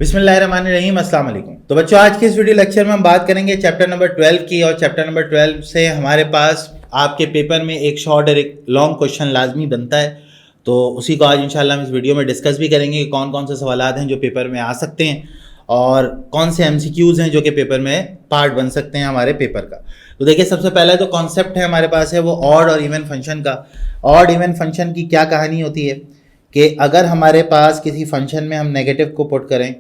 बिस्मिल्लाहिर्रहमानिर्रहीम, अस्सलाम वालेकुम। तो बच्चों, आज के इस वीडियो लेक्चर में हम बात करेंगे चैप्टर नंबर 12 की। और चैप्टर नंबर 12 से हमारे पास आपके पेपर में एक शॉर्ट और एक लॉन्ग क्वेश्चन लाजमी बनता है। तो उसी को आज इंशाल्लाह हम इस वीडियो में डिस्कस भी करेंगे कि कौन कौन से सवालात हैं जो पेपर में आ सकते हैं और कौन से MCQs हैं जो कि पेपर में पार्ट बन सकते हैं हमारे पेपर का। तो देखिए, सबसे पहले जो कॉन्सेप्ट है हमारे पास है वो ऑड और इवन फंक्शन का। ऑड इवन फंक्शन की क्या कहानी होती है कि अगर हमारे पास किसी फंक्शन में हम नेगेटिव को पुट करें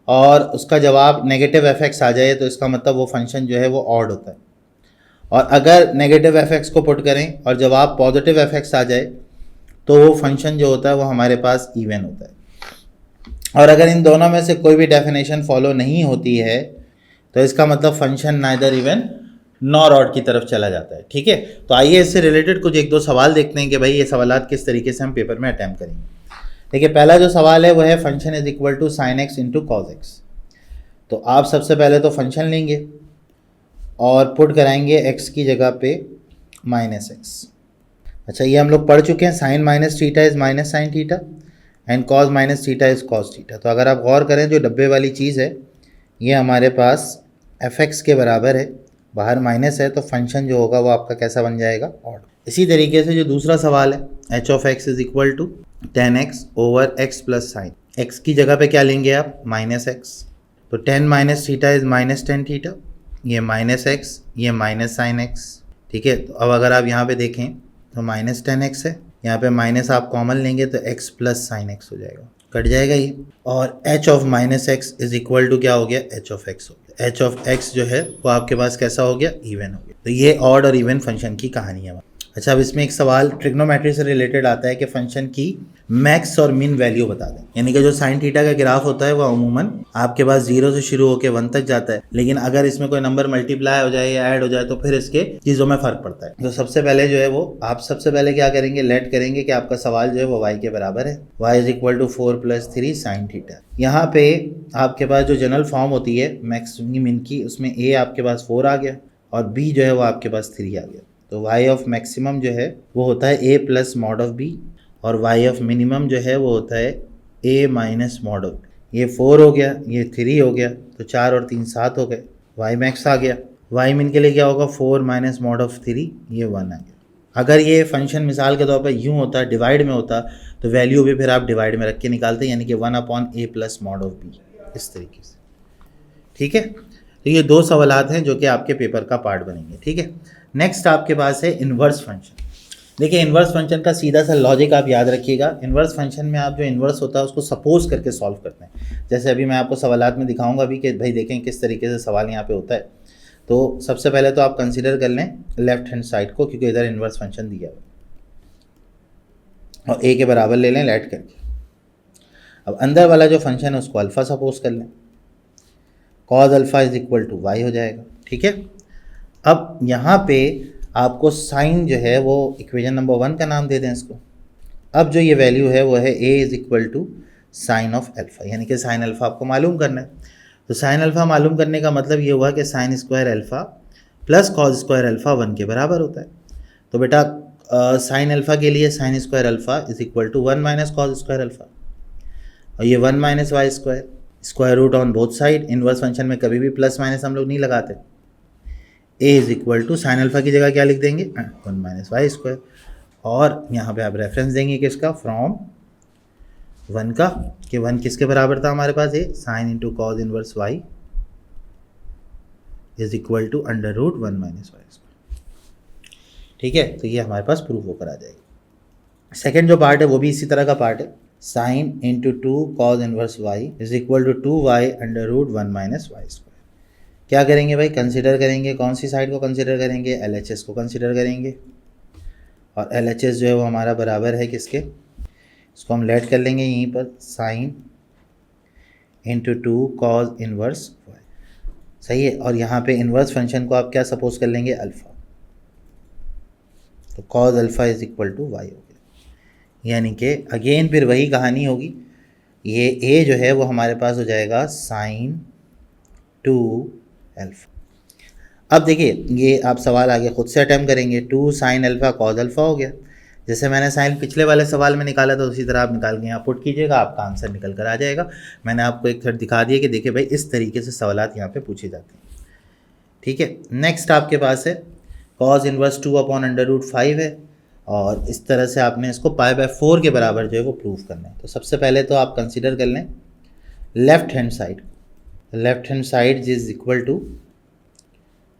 और उसका जवाब नेगेटिव एफ आ जाए तो इसका मतलब वो फंक्शन जो है वो ऑड होता है। और अगर नेगेटिव एफ को पुट करें और जवाब पॉजिटिव एफ आ जाए तो वो फंक्शन जो होता है वो हमारे पास इवन होता है। और अगर इन दोनों में से कोई भी डेफिनेशन फॉलो नहीं होती है तो इसका मतलब function neither even nor odd की तरफ चला जाता है। ठीक है, तो आइए इससे रिलेटेड कुछ एक दो सवाल देखते हैं कि भाई ये सवालात किस तरीके से हम पेपर में अटैम्प्ट करेंगे। देखिए, पहला जो सवाल है वो है function is equal to sine x into cos x. तो आप सबसे पहले तो फंक्शन लेंगे और पुट कराएंगे एक्स की जगह पे माइनस एक्स। अच्छा, ये हम लोग पढ़ चुके हैं, sine minus theta is minus sine theta and cos minus theta is cos theta. तो अगर आप गौर करें, जो डब्बे वाली चीज़ है ये हमारे पास एफ एक्स के बराबर है, बाहर माइनस है, तो फंक्शन जो होगा वो आपका कैसा बन जाएगा, ऑड। इसी तरीके से जो दूसरा सवाल है, H of x is equal to ten x over x plus sine. X की जगह पे क्या लेंगे आप, माइनस एक्स। तो ten minus theta is minus ten theta, ये माइनस एक्स, ये माइनस साइन एक्स। ठीक है, तो अब अगर आप यहाँ पे देखें तो माइनस टेन एक्स है, यहाँ पे माइनस आप कॉमन लेंगे तो एक्स प्लस साइन एक्स हो जाएगा, कट जाएगा ये। और H of minus x is equal to क्या हो गया, एच ऑफ एक्स हो गया। एच ऑफ एक्स जो है वो आपके पास कैसा हो गया, इवन हो गया। तो ये ऑड और इवन फंक्शन की कहानी है। अच्छा, अब इसमें एक सवाल ट्रिग्नोमेट्री से रिलेटेड आता है कि फंक्शन की मैक्स और मिन वैल्यू बता दें। यानी कि जो साइन थीटा का ग्राफ होता है वो अमूमन आपके पास 0 से शुरू होकर 1 तक जाता है, लेकिन अगर इसमें कोई नंबर मल्टीप्लाई हो जाए या ऐड हो जाए तो फिर इसके चीज़ों में फ़र्क पड़ता है। तो सबसे पहले जो है वो आप सबसे पहले क्या करेंगे, लेट करेंगे कि आपका सवाल जो है वो y के बराबर है, y is equal to 4 + 3 sine theta. यहाँ पे आपके पास जो जनरल फॉर्म होती है मैक्स मिन की, उसमें a आपके पास 4 आ गया और b जो है वो आपके पास 3 आ गया। तो y ऑफ मैक्सिमम जो है वो होता है a plus mod of b और y ऑफ मिनिमम जो है वो होता है a minus mod of b। ये 4 हो गया, ये 3 हो गया, तो 4 और 3 7 हो गए, y मैक्स आ गया। y मिन के लिए क्या होगा, 4 माइनस मॉड ऑफ 3, ये 1 आ गया। अगर ये फंक्शन मिसाल के तौर पर यूँ होता, डिवाइड में होता, तो वैल्यू भी फिर आप डिवाइड में रख के निकालते, यानी कि 1/a plus mod of b, इस तरीके से। ठीक है, तो ये दो सवालात हैं जो कि आपके पेपर का पार्ट बनेंगे। ठीक है, नेक्स्ट आपके पास है इन्वर्स फंक्शन। देखिए, इन्वर्स फंक्शन का सीधा सा लॉजिक आप याद रखिएगा। इन्वर्स फंक्शन में आप जो इन्वर्स होता है उसको सपोज करके सॉल्व करते हैं। जैसे अभी मैं आपको सवालात में दिखाऊंगा अभी कि भाई देखें किस तरीके से सवाल यहाँ पे होता है। तो सबसे पहले तो आप कंसीडर कर लें लेफ्ट हैंड साइड को, क्योंकि इधर इन्वर्स फंक्शन दिया हुआ, और ए के बराबर ले लें लेट करके। अब अंदर वाला जो फंक्शन है उसको अल्फ़ा सपोज कर लें, cos alpha is equal to y हो जाएगा। ठीक है, अब यहाँ पे आपको साइन जो है वो इक्वेशन नंबर 1 का नाम दे दें इसको। अब जो ये वैल्यू है वो है a is equal to sine of alpha, यानी कि साइन अल्फ़ा आपको मालूम करना है। तो साइन अल्फ़ा मालूम करने का मतलब ये हुआ कि sign square alpha plus cos square alpha 1 के बराबर होता है। तो बेटा साइन अल्फ़ा के लिए sine square alpha is equal to 1 minus cos square alpha, और ये 1 minus y square, square root on both side. Inverse function में कभी भी प्लस माइनस हम लोग नहीं लगाते। a is equal to sine alpha की जगह क्या लिख देंगे, 1 माइनस वाई स्क्वायर, और यहाँ पे आप रेफरेंस देंगे किसका, फ्रॉम 1 का, कि 1 किसके बराबर था हमारे पास, ये sine into cos inverse y is equal to under root 1 minus y square. ठीक है, तो ये हमारे पास प्रूफ होकर आ जाएगी। सेकेंड जो पार्ट है वो भी इसी तरह का पार्ट है, sine into 2 cos inverse y is equal to 2y under root 1 minus y square. क्या करेंगे भाई, कंसिडर करेंगे, कौन सी साइड को कंसिडर करेंगे, LHS को कंसिडर करेंगे, और LHS जो है वो हमारा बराबर है किसके, इसको हम लेट कर लेंगे यहीं पर, sign into 2 cos inverse y। सही है, और यहाँ पे इनवर्स फंक्शन को आप क्या सपोज कर लेंगे, अल्फ़ा। तो cos alpha is equal to y हो गया, यानी कि अगेन फिर वही कहानी होगी। ये a जो है वो हमारे पास हो जाएगा साइन 2 अल्फ़ा। अब देखिए, ये आप सवाल आगे खुद से अटैम्प्ट करेंगे, 2 साइन अल्फ़ा कॉज अल्फ़ा हो गया। जैसे मैंने साइन पिछले वाले सवाल में निकाला था उसी तरह आप निकाल के यहाँ पुट कीजिएगा, आपका आंसर निकल कर आ जाएगा। मैंने आपको एक थर्ड दिखा दिया कि देखिए भाई इस तरीके से सवालात यहाँ पे पूछे जाते हैं। ठीक है, नेक्स्ट आपके पास है cos इनवर्स 2/√5 है और इस तरह से आपने इसको π/4 के बराबर जो है वो प्रूव करना है। तो सबसे पहले तो आप कंसिडर कर लें left hand side is equal to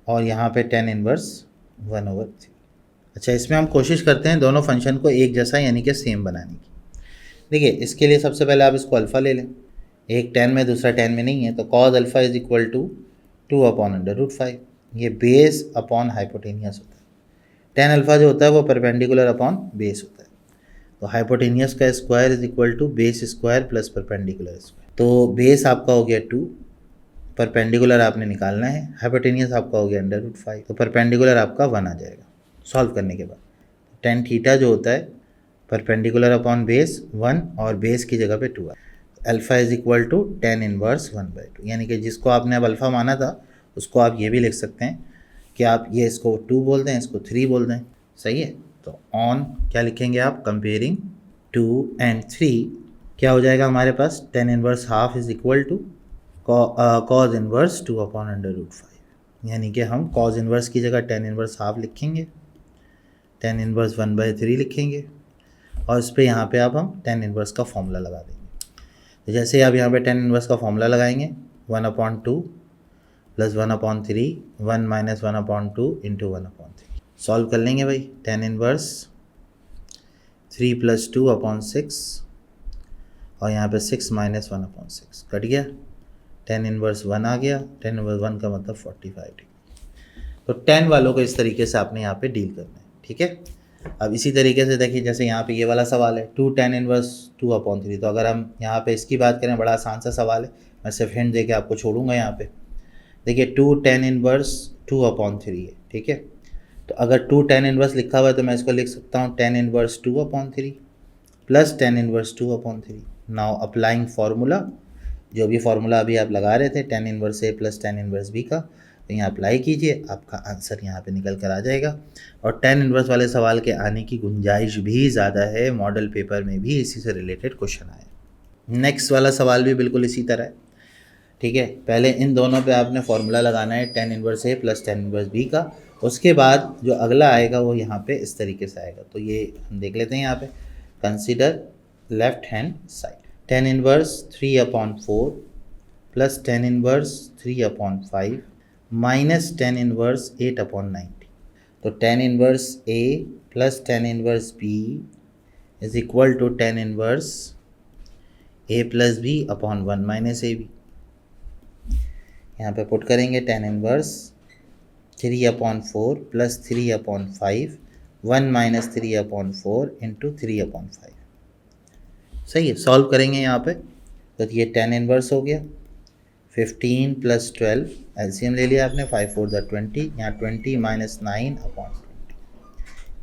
और यहाँ पे tan इनवर्स 1/3। अच्छा, इसमें हम कोशिश करते हैं दोनों फंक्शन को एक जैसा यानी कि सेम बनाने की। देखिए इसके लिए सबसे पहले आप इसको अल्फ़ा ले लें, एक tan में दूसरा tan में नहीं है, तो cos alpha is equal to 2/√5। ये बेस अपॉन हाइपोटेनियस होता है। tan अल्फ़ा जो होता है वो परपेंडिकुलर अपॉन बेस होता है। तो हाइपोटेनियस का square is equal to base square plus perpendicular square. तो बेस आपका हो गया 2, परपेंडिकुलर आपने निकालना है, हाइपोटेनियस आपका हो गया √5, तो परपेंडिकुलर आपका 1 आ जाएगा सॉल्व करने के बाद। tan थीटा जो होता है परपेंडिकुलर अपॉन बेस 1 और बेस की जगह पे 2 है। Alpha is equal to tan inverse 1/2, यानी कि जिसको आपने अब अल्फ़ा माना था उसको आप ये भी लिख सकते हैं कि आप ये इसको 2 बोल दें, इसको 3 बोल दें। सही है, तो ऑन क्या लिखेंगे आप, कंपेयरिंग 2 and 3 क्या हो जाएगा हमारे पास, tan inverse half is equal to cos inverse 2/√5, यानी कि हम cos इनवर्स की जगह tan इनवर्स हाफ लिखेंगे, tan इनवर्स 1/3 लिखेंगे और इस पर यहाँ पे अब हम tan इनवर्स का फॉर्मूला लगा देंगे। तो जैसे आप यहाँ पे tan इनवर्स का फॉर्मूला लगाएंगे 1/2 प्लस 1/3 1 माइनस 1/2 इंटू 1/3 सॉल्व कर लेंगे भाई। tan इनवर्स 3 प्लस 2/6 और यहाँ पे 6 माइनस 1/6 कट गया, tan इनवर्स 1 आ गया, tan इनवर्स 1 का मतलब 45 डिग्री। तो tan वालों को इस तरीके से आपने यहाँ पे डील करना है। ठीक है, अब इसी तरीके से देखिए जैसे यहाँ पे ये वाला सवाल है 2 tan इनवर्स 2/3। तो अगर हम यहाँ पे इसकी बात करें, बड़ा आसान सा सवाल है, मैं सिर्फ हिंट दे के आपको छोड़ूंगा। यहाँ पे देखिए 2 tan इनवर्स 2/3 है। ठीक है, तो अगर 2 tan इनवर्स लिखा हुआ है तो मैं इसको लिख सकता हूँ tan inverse 2/3 plus tan inverse 2/3। Now applying formula, जो भी फार्मूला अभी आप लगा रहे थे tan inverse A plus tan inverse B का, तो यहाँ अप्लाई कीजिए, आपका आंसर यहाँ पे निकल कर आ जाएगा। और tan इनवर्स वाले सवाल के आने की गुंजाइश भी ज़्यादा है, मॉडल पेपर में भी इसी से रिलेटेड क्वेश्चन आए। नेक्स्ट वाला सवाल भी बिल्कुल इसी तरह है। ठीक है, पहले इन दोनों पे आपने फार्मूला लगाना है tan inverse A plus tan inverse B का, उसके बाद जो अगला आएगा वो यहाँ पे इस तरीके से आएगा। तो ये हम देख लेते हैं यहाँ पे, consider left hand side, tan inverse 3/4 plus tan inverse 3/5 minus tan inverse 8/90। तो tan inverse A plus tan inverse B is equal to tan inverse A plus B upon 1 minus A B. यहाँ पे put करेंगे tan inverse 3/4 plus 3/5 1 minus 3/4 into 3/5। सही है, solve करेंगे यहाँ पे तो ये tan इनवर्स हो गया 15 प्लस 12, एलसीएम ले लिया आपने, 5 4 20, यहाँ 20 माइनस 9/20,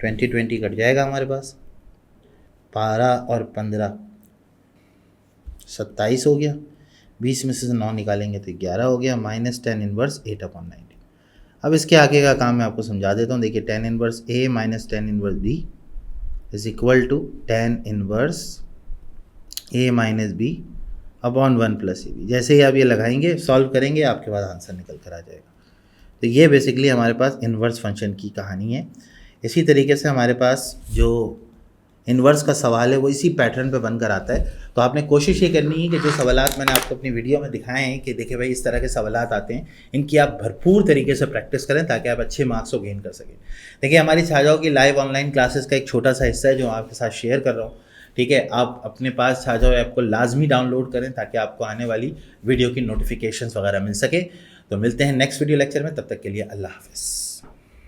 20 कट जाएगा हमारे पास, 12 और 15 27 हो गया, 20 में से 9 निकालेंगे तो 11 हो गया, माइनस tan इनवर्स 8/90। अब इसके आगे का काम मैं आपको समझा देता हूँ। देखिए tan inverse A minus tan inverse B is equal to tan inverse A minus B upon 1 plus A B. जैसे ही आप ये लगाएंगे, सॉल्व करेंगे, आपके पास आंसर निकल कर आ जाएगा। तो ये बेसिकली हमारे पास इन्वर्स फंक्शन की कहानी है। इसी तरीके से हमारे पास जो इन्वर्स का सवाल है वो इसी पैटर्न पे बनकर आता है। तो आपने कोशिश ये करनी है कि जो सवालात मैंने आपको अपनी वीडियो में दिखाए हैं कि देखिए भाई इस तरह के सवालात आते हैं, इनकी आप भरपूर तरीके से प्रैक्टिस करें ताकि आप अच्छे मार्क्स को गेन कर सकें। देखिए हमारी छाजाओं की लाइव ऑनलाइन क्लासेस का एक छोटा सा हिस्सा है जो आपके साथ शेयर कर रहा हूँ। ठीक है, आप अपने पास छाजाओ ऐप को लाजमी डाउनलोड करें ताकि आपको आने वाली वीडियो की नोटिफिकेशंस वगैरह मिल सके। तो मिलते हैं नेक्स्ट वीडियो लेक्चर में, तब तक के लिए अल्लाह हाफ़िज़।